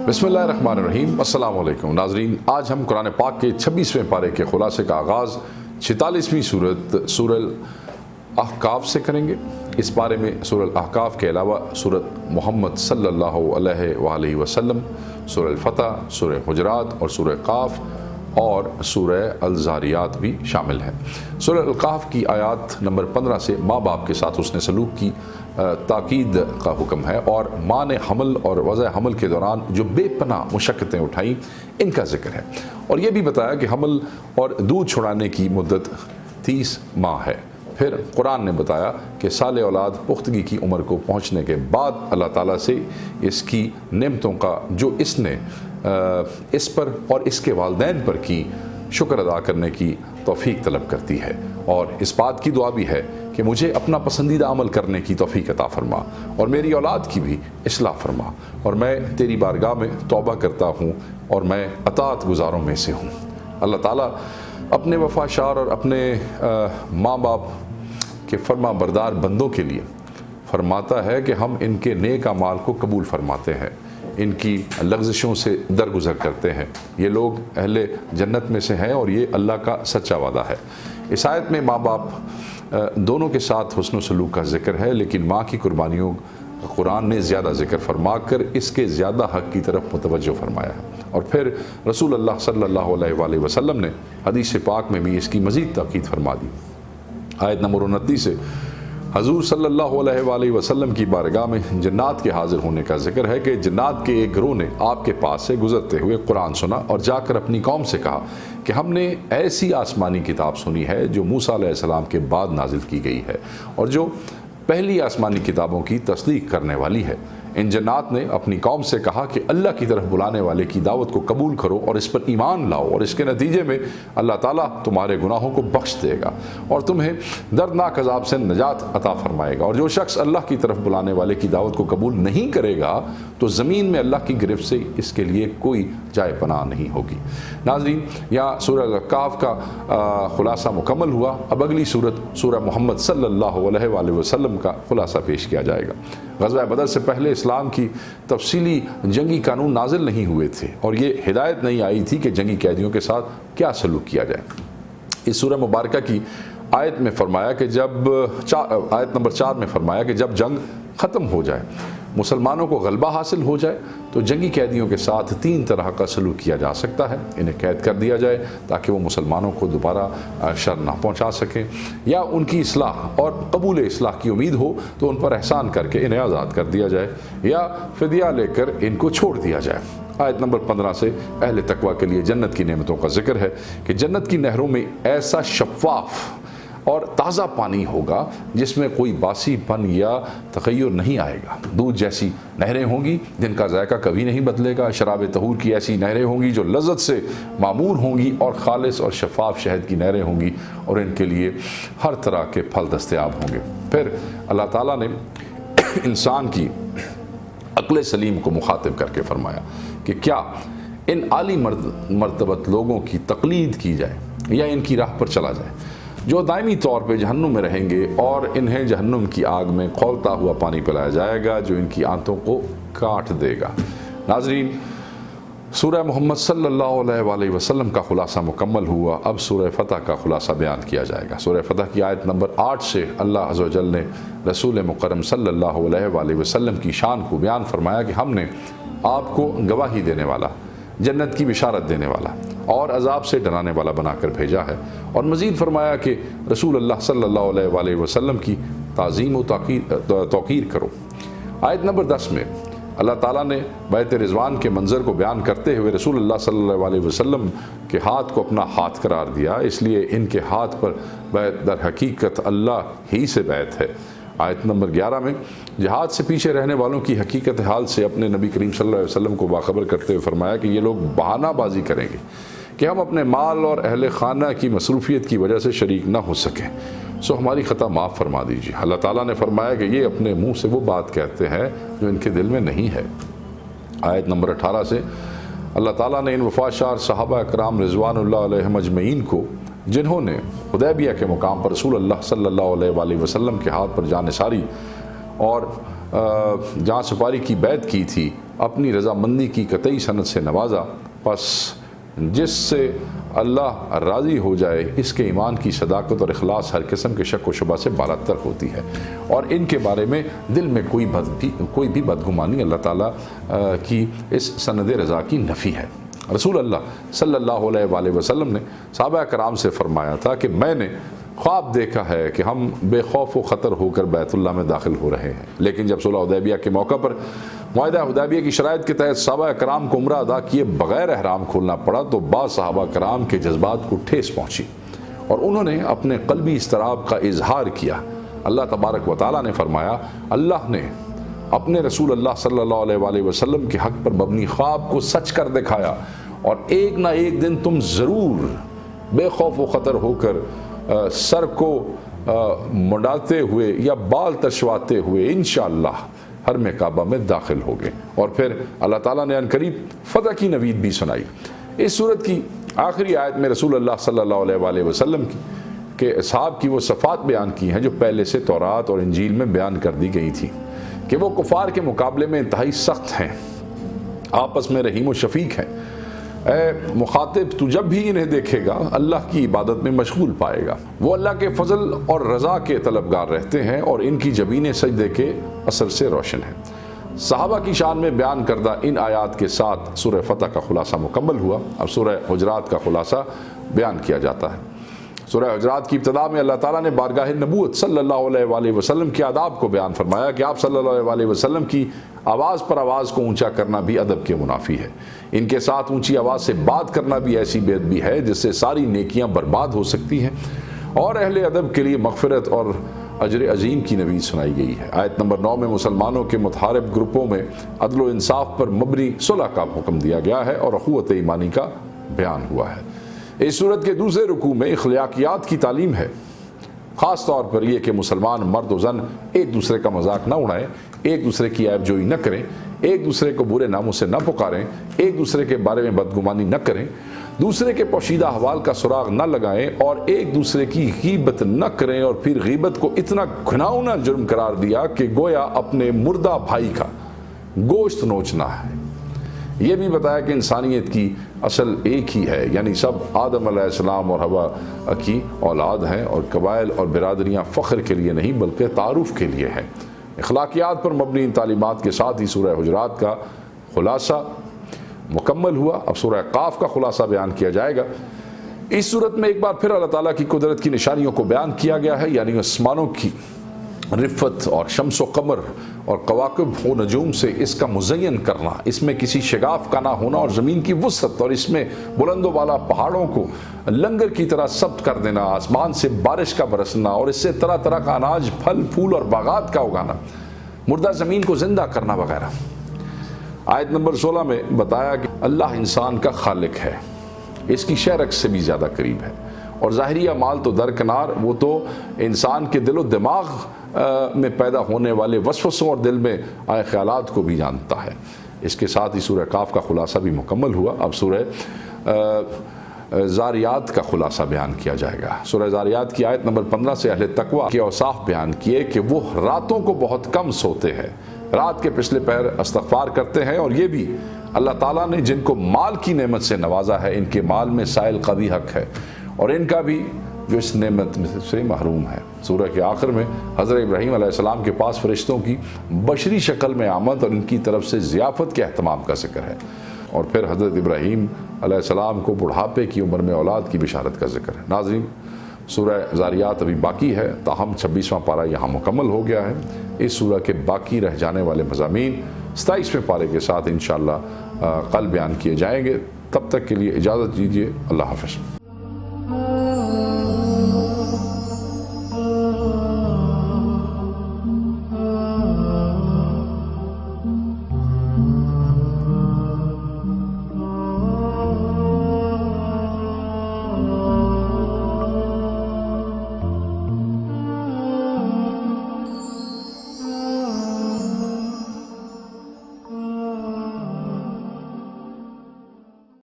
بسم اللہ الرحمن الرحیم۔ السلام علیکم ناظرین، آج ہم قرآن پاک کے 26ویں پارے کے خلاصے کا آغاز 46ویں سورت سورہ الاحقاف سے کریں گے۔ اس پارے میں سورہ الاحقاف کے علاوہ سورت محمد صلی اللہ علیہ وآلہ وسلم، سورہ الفتح، سورہ حجرات اور سورہ قاف اور سورہ الزاریات بھی شامل ہیں۔ سورہ القاف کی آیات نمبر 15 سے ماں باپ کے ساتھ حسن سلوک کی تاکید کا حکم ہے، اور ماں نے حمل اور وضع حمل کے دوران جو بے پناہ مشقتیں اٹھائیں ان کا ذکر ہے، اور یہ بھی بتایا کہ حمل اور دودھ چھڑانے کی مدت 30 ماہ ہے۔ پھر قرآن نے بتایا کہ سال اولاد پختگی کی عمر کو پہنچنے کے بعد اللہ تعالیٰ سے اس کی نعمتوں کا جو اس نے اس پر اور اس کے والدین پر کی شکر ادا کرنے کی توفیق طلب کرتی ہے، اور اس بات کی دعا بھی ہے کہ مجھے اپنا پسندیدہ عمل کرنے کی توفیق عطا فرما اور میری اولاد کی بھی اصلاح فرما، اور میں تیری بارگاہ میں توبہ کرتا ہوں اور میں اطاعت گزاروں میں سے ہوں۔ اللہ تعالیٰ اپنے وفاشار اور اپنے ماں باپ کے فرما بردار بندوں کے لیے فرماتا ہے کہ ہم ان کے نیک اعمال کو قبول فرماتے ہیں، ان کی لغزشوں سے درگزر کرتے ہیں، یہ لوگ اہل جنت میں سے ہیں اور یہ اللہ کا سچا وعدہ ہے۔ اس آیت میں ماں باپ دونوں کے ساتھ حسن و سلوک کا ذکر ہے، لیکن ماں کی قربانیوں قرآن نے زیادہ ذکر فرما کر اس کے زیادہ حق کی طرف متوجہ فرمایا ہے، اور پھر رسول اللہ صلی اللہ علیہ وآلہ وسلم نے حدیث پاک میں بھی اس کی مزید تاکید فرما دی۔ آیت نمبر 29 سے حضور صلی اللہ علیہ وآلہ وسلم کی بارگاہ میں جنات کے حاضر ہونے کا ذکر ہے کہ جنات کے ایک گروہ نے آپ کے پاس سے گزرتے ہوئے قرآن سنا اور جا کر اپنی قوم سے کہا کہ ہم نے ایسی آسمانی کتاب سنی ہے جو موسیٰ علیہ السلام کے بعد نازل کی گئی ہے اور جو پہلی آسمانی کتابوں کی تصدیق کرنے والی ہے۔ ان جنات نے اپنی قوم سے کہا کہ اللہ کی طرف بلانے والے کی دعوت کو قبول کرو اور اس پر ایمان لاؤ، اور اس کے نتیجے میں اللہ تعالیٰ تمہارے گناہوں کو بخش دے گا اور تمہیں دردناک عذاب سے نجات عطا فرمائے گا، اور جو شخص اللہ کی طرف بلانے والے کی دعوت کو قبول نہیں کرے گا تو زمین میں اللہ کی گرفت سے اس کے لیے کوئی جائے پناہ نہیں ہوگی۔ ناظرین، یہاں سورہ الاحقاف کا خلاصہ مکمل ہوا۔ اب اگلی سورت سورہ محمد صلی اللہ علیہ وآلہ وسلم کا خلاصہ پیش کیا جائے گا۔ غزوہ بدر سے پہلے اسلام کی تفصیلی جنگی قانون نازل نہیں ہوئے تھے، اور یہ ہدایت نہیں آئی تھی کہ جنگی قیدیوں کے ساتھ کیا سلوک کیا جائے۔ اس سورہ مبارکہ کی آیت میں فرمایا کہ آیت نمبر 4 میں فرمایا کہ جب جنگ ختم ہو جائے، مسلمانوں کو غلبہ حاصل ہو جائے تو جنگی قیدیوں کے ساتھ 3 طرح کا سلوک کیا جا سکتا ہے۔ انہیں قید کر دیا جائے تاکہ وہ مسلمانوں کو دوبارہ شر نہ پہنچا سکیں، یا ان کی اصلاح اور قبول اصلاح کی امید ہو تو ان پر احسان کر کے انہیں آزاد کر دیا جائے، یا فدیہ لے کر ان کو چھوڑ دیا جائے۔ آیت نمبر 15 سے اہل تقوی کے لیے جنت کی نعمتوں کا ذکر ہے کہ جنت کی نہروں میں ایسا شفاف اور تازہ پانی ہوگا جس میں کوئی باسی پن یا تغیر نہیں آئے گا۔ دودھ جیسی نہریں ہوں گی جن کا ذائقہ کبھی نہیں بدلے گا۔ شراب طہور کی ایسی نہریں ہوں گی جو لذت سے معمور ہوں گی، اور خالص اور شفاف شہد کی نہریں ہوں گی، اور ان کے لیے ہر طرح کے پھل دستیاب ہوں گے۔ پھر اللہ تعالیٰ نے انسان کی عقل سلیم کو مخاطب کر کے فرمایا کہ کیا ان عالی مرتبت لوگوں کی تقلید کی جائے یا ان کی راہ پر چلا جائے جو دائمی طور پہ جہنم میں رہیں گے، اور انہیں جہنم کی آگ میں کھولتا ہوا پانی پلایا جائے گا جو ان کی آنتوں کو کاٹ دے گا۔ ناظرین، سورہ محمد صلی اللہ علیہ وآلہ وسلم کا خلاصہ مکمل ہوا۔ اب سورہ فتح کا خلاصہ بیان کیا جائے گا۔ سورہ فتح کی آیت نمبر 8 سے اللہ عز و جل نے رسول مکرم صلی اللہ علیہ وآلہ وسلم کی شان کو بیان فرمایا کہ ہم نے آپ کو گواہی دینے والا، جنت کی بشارت دینے والا اور عذاب سے ڈرانے والا بنا کر بھیجا ہے، اور مزید فرمایا کہ رسول اللہ صلی اللہ علیہ وآلہ وسلم کی تعظیم و توقیر کرو۔ آیت نمبر 10 میں اللہ تعالیٰ نے بیت رضوان کے منظر کو بیان کرتے ہوئے رسول اللہ صلی اللہ علیہ وسلم کے ہاتھ کو اپنا ہاتھ قرار دیا، اس لیے ان کے ہاتھ پر بیت در حقیقت اللہ ہی سے بیت ہے۔ آیت نمبر 11 میں جہاد سے پیچھے رہنے والوں کی حقیقت حال سے اپنے نبی کریم صلی اللہ علیہ وسلم کو باخبر کرتے ہوئے فرمایا کہ یہ لوگ بہانہ بازی کریں گے کہ ہم اپنے مال اور اہل خانہ کی مصروفیت کی وجہ سے شریک نہ ہو سکیں، سو ہماری خطا معاف فرما دیجیے۔ اللہ تعالیٰ نے فرمایا کہ یہ اپنے منہ سے وہ بات کہتے ہیں جو ان کے دل میں نہیں ہے۔ آیت نمبر 18 سے اللہ تعالیٰ نے ان وفادار صحابہ اکرام رضوان اللہ علیہم اجمعین کو، جنہوں نے حدیبیہ کے مقام پر رسول اللہ صلی اللہ علیہ وآلہ وسلم کے ہاتھ پر جان نثاری اور جان سپاری کی بیعت کی تھی، اپنی رضامندی کی قطعی سند سے نوازا، پس جس سے اللہ راضی ہو جائے اس کے ایمان کی صداقت اور اخلاص ہر قسم کے شک و شبہ سے بالاتر ہوتی ہے، اور ان کے بارے میں دل میں کوئی بھی بدگمانی اللہ تعالیٰ کی اس سند رضا کی نفی ہے۔ رسول اللہ صلی اللہ علیہ وآلہ وسلم نے صحابہ کرام سے فرمایا تھا کہ میں نے خواب دیکھا ہے کہ ہم بے خوف و خطر ہو کر بیت اللہ میں داخل ہو رہے ہیں، لیکن جب صلح حدیبیہ کے موقع پر معاہدہ حدیبیہ کی شرائط کے تحت صحابہ کرام کو عمرہ ادا کیے بغیر احرام کھولنا پڑا تو بعض صحابہ کرام کے جذبات کو ٹھیس پہنچی اور انہوں نے اپنے قلبی اضطراب کا اظہار کیا۔ اللہ تبارک و تعالیٰ نے فرمایا، اللہ نے اپنے رسول اللہ صلی اللہ علیہ وآلہ وسلم کے حق پر مبنی خواب کو سچ کر دکھایا، اور ایک نہ ایک دن تم ضرور بے خوف و خطر ہو کر سر کو منڈاتے ہوئے یا بال تشواتے ہوئے انشاءاللہ حرم کعبہ میں داخل ہو گئے۔ اور پھر اللہ تعالیٰ نے عنقریب فتح کی نوید بھی سنائی۔ اس صورت کی آخری آیت میں رسول اللہ صلی اللہ علیہ وآلہ وسلم کے اصحاب کی وہ صفات بیان کی ہیں جو پہلے سے تورات اور انجیل میں بیان کر دی گئی تھی کہ وہ کفار کے مقابلے میں انتہائی سخت ہیں، آپس میں رحیم و شفیق ہیں۔ اے مخاطب، تو جب بھی انہیں دیکھے گا اللہ کی عبادت میں مشغول پائے گا، وہ اللہ کے فضل اور رضا کے طلبگار رہتے ہیں اور ان کی جبینیں سجدے کے اثر سے روشن ہیں۔ صحابہ کی شان میں بیان کردہ ان آیات کے ساتھ سورہ فتح کا خلاصہ مکمل ہوا۔ اب سورہ حجرات کا خلاصہ بیان کیا جاتا ہے۔ سورہ حجرات کی ابتدا میں اللہ تعالیٰ نے بارگاہ نبوت صلی اللہ علیہ وآلہ وسلم کے آداب کو بیان فرمایا کہ آپ صلی اللہ علیہ وآلہ وسلم کی آواز پر آواز کو اونچا کرنا بھی ادب کے منافی ہے، ان کے ساتھ اونچی آواز سے بات کرنا بھی ایسی بے ادبی ہے جس سے ساری نیکیاں برباد ہو سکتی ہیں، اور اہل ادب کے لیے مغفرت اور اجر عظیم کی نوید سنائی گئی ہے۔ آیت نمبر 9 میں مسلمانوں کے متحارب گروپوں میں عدل و انصاف پر مبنی صلح کا حکم دیا گیا ہے اور اخوت ایمانی کا بیان ہوا ہے۔ اس صورت کے دوسرے رکوع میں اخلاقیات کی تعلیم ہے، خاص طور پر یہ کہ مسلمان مرد و زن ایک دوسرے کا مذاق نہ اڑائیں، ایک دوسرے کی عیب جوئی نہ کریں، ایک دوسرے کو برے ناموں سے نہ پکاریں، ایک دوسرے کے بارے میں بدگمانی نہ کریں، دوسرے کے پوشیدہ احوال کا سراغ نہ لگائیں اور ایک دوسرے کی غیبت نہ کریں، اور پھر غیبت کو اتنا گھناؤنا جرم قرار دیا کہ گویا اپنے مردہ بھائی کا گوشت نوچنا ہے۔ یہ بھی بتایا کہ انسانیت کی اصل ایک ہی ہے، یعنی سب آدم علیہ السلام اور حوا کی اولاد ہیں، اور قبائل اور برادریاں فخر کے لیے نہیں بلکہ تعارف کے لیے ہیں۔ اخلاقیات پر مبنی ان تعلیمات کے ساتھ ہی سورہ حجرات کا خلاصہ مکمل ہوا۔ اب سورہ قاف کا خلاصہ بیان کیا جائے گا۔ اس صورت میں ایک بار پھر اللہ تعالیٰ کی قدرت کی نشانیوں کو بیان کیا گیا ہے، یعنی آسمانوں کی رفت اور شمس و قمر اور کواکب و نجوم سے اس کا مزین کرنا، اس میں کسی شگاف کا نہ ہونا، اور زمین کی وسعت اور اس میں بلند و بالا پہاڑوں کو لنگر کی طرح ثبت کر دینا، آسمان سے بارش کا برسنا اور اس سے طرح طرح کا اناج، پھل پھول اور باغات کا اگانا، مردہ زمین کو زندہ کرنا وغیرہ۔ آیت نمبر 16 میں بتایا کہ اللہ انسان کا خالق ہے، اس کی شرک سے بھی زیادہ قریب ہے، اور ظاہری اعمال تو درکنار، وہ تو انسان کے دل و دماغ میں پیدا ہونے والے وسوسوں اور دل میں آئے خیالات کو بھی جانتا ہے۔ اس کے ساتھ ہی سورہ قاف کا خلاصہ بھی مکمل ہوا۔ اب سورہ زاریات کا خلاصہ بیان کیا جائے گا۔ سورہ زاریات کی آیت نمبر 15 سے اہل تقویٰ کے اوصاف بیان کیے کہ وہ راتوں کو بہت کم سوتے ہیں، رات کے پچھلے پہر استغفار کرتے ہیں، اور یہ بھی اللہ تعالیٰ نے جن کو مال کی نعمت سے نوازا ہے ان کے مال میں سائل کا بھی حق ہے، اور ان کا بھی جو اس نعمت سے محروم ہے۔ سورہ کے آخر میں حضرت ابراہیم علیہ السلام کے پاس فرشتوں کی بشری شکل میں آمد اور ان کی طرف سے ضیافت کے اہتمام کا ذکر ہے، اور پھر حضرت ابراہیم علیہ السلام کو بڑھاپے کی عمر میں اولاد کی بشارت کا ذکر ہے۔ ناظرین، سورہ زاریات ابھی باقی ہے، تاہم 26واں پارہ یہاں مکمل ہو گیا ہے۔ اس سورہ کے باقی رہ جانے والے مضامین 27ویں پارے کے ساتھ انشاءاللہ کل بیان کیے جائیں گے۔ تب تک کے لیے اجازت دیجیے، اللہ حافظ۔